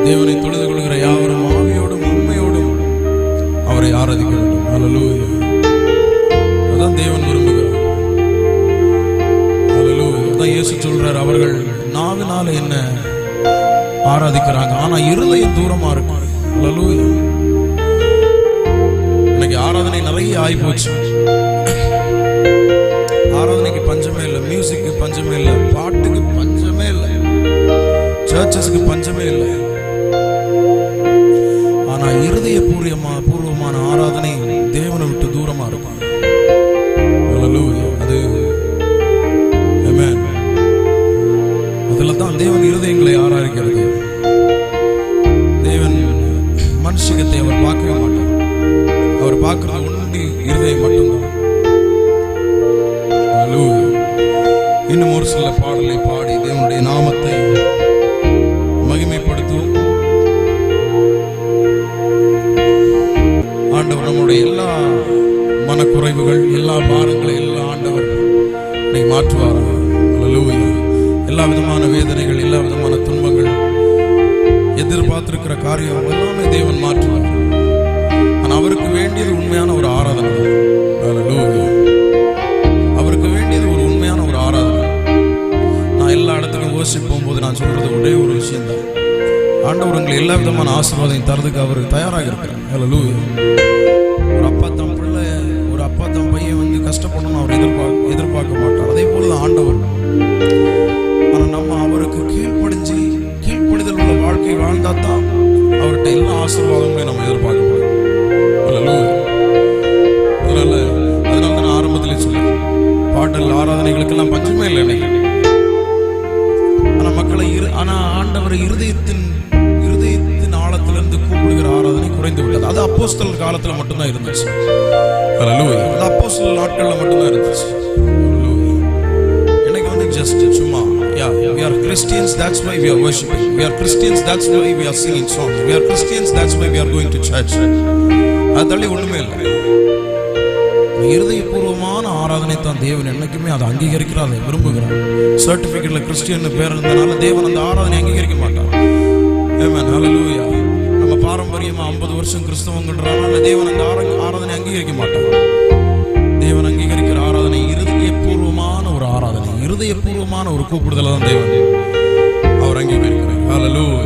தேவனை தொழுது கொள்கிற யாவரும் ஆவியோடும் உண்மையோடும் அவரை ஆராதிக்க வேண்டும். ஹல்லேலூயா. அதான் தேவன் விரும்புகிறார். ஹல்லேலூயா. அதான் இயேசு சொல்றார், அவர்கள் நாவினால என்ன ஆராதிக்கிறாங்க, ஆனா இருதயம் தூரமா இருக்கு. ஹல்லேலூயா. இன்னைக்கு ஆராதனை நிறைய ஆகி போச்சு. ஆராதனைக்கு பஞ்சமே இல்லை, மியூசிக்கு பஞ்சமே இல்லை, பாட்டுக்கு பஞ்சமே இல்லை, சர்ச்சஸ்க்கு பஞ்சமே இல்லை. ஆனா இருதய பூர்வமான ஆராதனை தேவனை விட்டு தூரமா இருக்கும். அது அதுல தான் தேவன் இருதயங்களை ஆராதிக்கிறது. தேவன் மனுஷகத்தை அவர் பார்க்கவே மாட்டார். அவர் பார்க்கிறது உண்மை இருதயம் மட்டும்தான். இன்னும் ஒரு சில பாடலை பாடி தேவனுடைய நாமத்தை மகிமைப்படுத்துவோம். ஆண்டவர் நம்முடைய எல்லா மனக்குறைவுகள், எல்லா பாரங்களை எல்லாம் ஆண்டவர் மாற்றுவார். எல்லா விதமான வேதனைகள், எல்லா விதமான துன்பங்கள், எதிர்பார்த்திருக்கிற காரியம் எல்லாமே தேவன் மாற்றுவார். ஆனால் அவருக்கு வேண்டியது உண்மையான ஒரு ஆராதனை. அவருக்கு வேண்டியது ஒரு உண்மையான ஒரு ஆராதனை. நான் எல்லா இடத்துக்கும் யோசிச்சு போகும்போது நான் சொல்றது ஒரே ஒரு விஷயம் தான், ஆண்டவர் உங்களை எல்லா விதமான ஆசீர்வாதம் தரதுக்கு அவர் தயாராக இருக்கிறார். ஹல்லேலூயா. ஒரு அப்பா தம் பிள்ளை, ஒரு அப்பா தம் பையன் வந்து கஷ்டப்படணும்னு அவர் எதிர்பார்க்க மாட்டார். அதே போலதான் ஆண்டவர். ஆனால் நம்ம அவருக்கு கீழ்ப்படிதல் உள்ள வாழ்க்கை வாழ்ந்தா தான் அவர்கிட்ட எல்லா ஆசீர்வாதங்களையும் நம்ம எதிர்பார்க்க போறோம். ஹல்லேலூயா. அதனால நான் ஆரம்பத்திலே சொல்லுவேன், பாடல் ஆராதனைகளுக்கெல்லாம் பஞ்சமே இல்லை இன்னைக்கு. ஆனா மக்களை ஆண்டவர் இருதயத்தின் ஆழத்திலிருந்து கூப்பிடுகிற ஆராதனை குறைந்து விட்டது. அது அப்போஸ்தலர் காலத்துல மட்டும்தான் இருந்துச்சு. ஹல்லேலூயா. அது அப்போஸ்தலர் நாட்கள்ல மட்டும்தான் இருந்துச்சு. இன்னைக்கு வந்து ஜஸ்ட் சும்மா we are Christians, that's why we are worshiping. We are Christians, that's why we are singing songs. We are Christians, that's why we are going to church. அதனால ஒண்ணுமே இல்லை. இருதயபூர்வமான ஆராதனை தான் தேவன் என்னைக்குமே அதை அங்கீகரிக்கிறார், அதை விரும்புகிறார். சர்டிபிகேட்ல கிறிஸ்டியன் பேர் இருந்தனால தேவன் அந்த ஆராதனை அங்கீகரிக்க மாட்டார். ஆமென். ஹல்லேலூயா. நம்ம பாரம்பரியமா 50 வருஷம் கிறிஸ்தவங்கன்றனால தேவன் அந்த ஆராதனை அங்கீகரிக்க மாட்டார். தேவன் அங்கீகரிக்கிற ஆராதனை இருதயபூர்வமான ஒரு ஆராதனை, இருதயபூர்வமான ஒரு கூப்பிடுதலை தான் தேவன் அவர் அங்கீகரிக்கிறார். ஹல்லேலூயா.